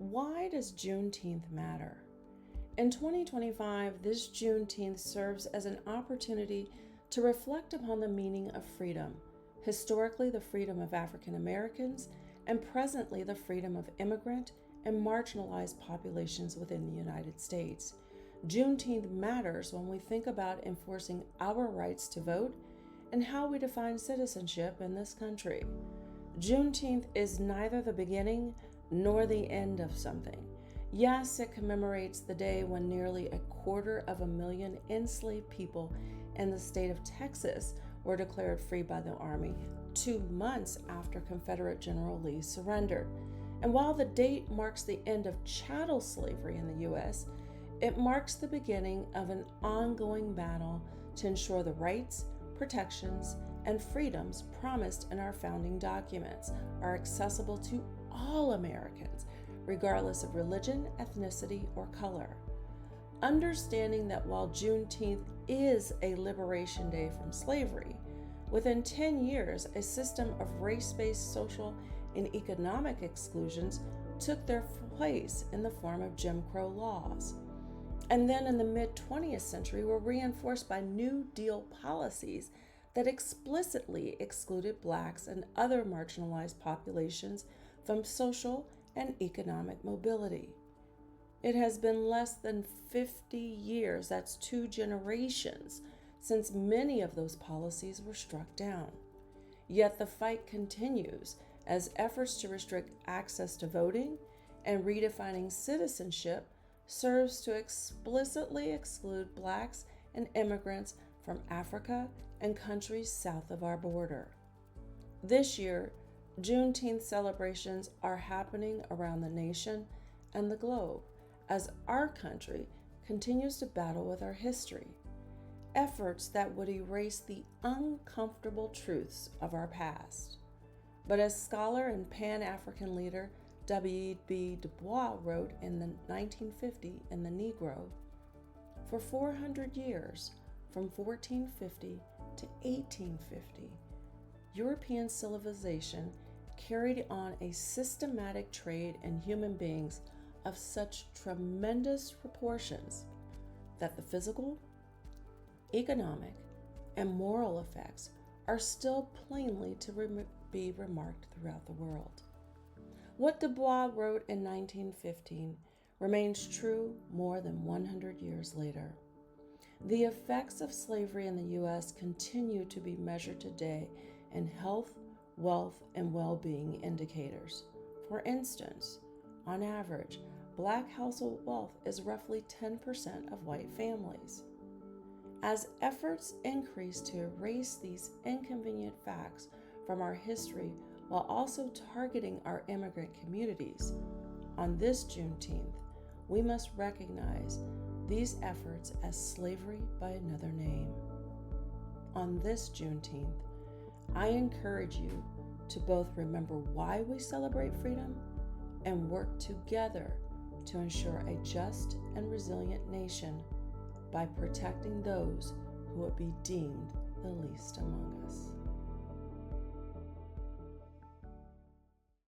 Why does Juneteenth matter? In 2025, this Juneteenth serves as an opportunity to reflect upon the meaning of freedom, historically the freedom of African Americans, and presently the freedom of immigrant and marginalized populations within the United States. Juneteenth matters when we think about enforcing our rights to vote and how we define citizenship in this country. Juneteenth is neither the beginning nor the end of something. Yes, it commemorates the day when nearly 250,000 enslaved people in the state of Texas were declared free by the Army 2 months after Confederate General Lee surrendered. And while the date marks the end of chattel slavery in the U.S., it marks the beginning of an ongoing battle to ensure the rights, protections, and freedoms promised in our founding documents are accessible to all Americans, regardless of religion, ethnicity, or color. Understanding that while Juneteenth is a liberation day from slavery, within 10 years, a system of race-based social and economic exclusions took their place in the form of Jim Crow laws. And then in the mid-20th century were reinforced by New Deal policies that explicitly excluded Blacks and other marginalized populations from social and economic mobility. It has been less than 50 years, that's 2 generations, since many of those policies were struck down. Yet the fight continues as efforts to restrict access to voting and redefining citizenship serves to explicitly exclude Blacks and immigrants from Africa and countries south of our border. This year, Juneteenth celebrations are happening around the nation and the globe as our country continues to battle with our history, efforts that would erase the uncomfortable truths of our past. But as scholar and Pan-African leader W.B. Du Bois wrote in the 1950 in The Negro, for 400 years, from 1450 to 1850, European civilization carried on a systematic trade in human beings of such tremendous proportions that the physical, economic, and moral effects are still plainly to be remarked throughout the world. What Du Bois wrote in 1915 remains true more than 100 years later. The effects of slavery in the U.S. continue to be measured today in health, wealth, and well-being indicators. For instance, on average, Black household wealth is roughly 10% of white families. As efforts increase to erase these inconvenient facts from our history while also targeting our immigrant communities, on this Juneteenth, we must recognize these efforts as slavery by another name. On this Juneteenth, I encourage you to both remember why we celebrate freedom and work together to ensure a just and resilient nation by protecting those who would be deemed the least among us.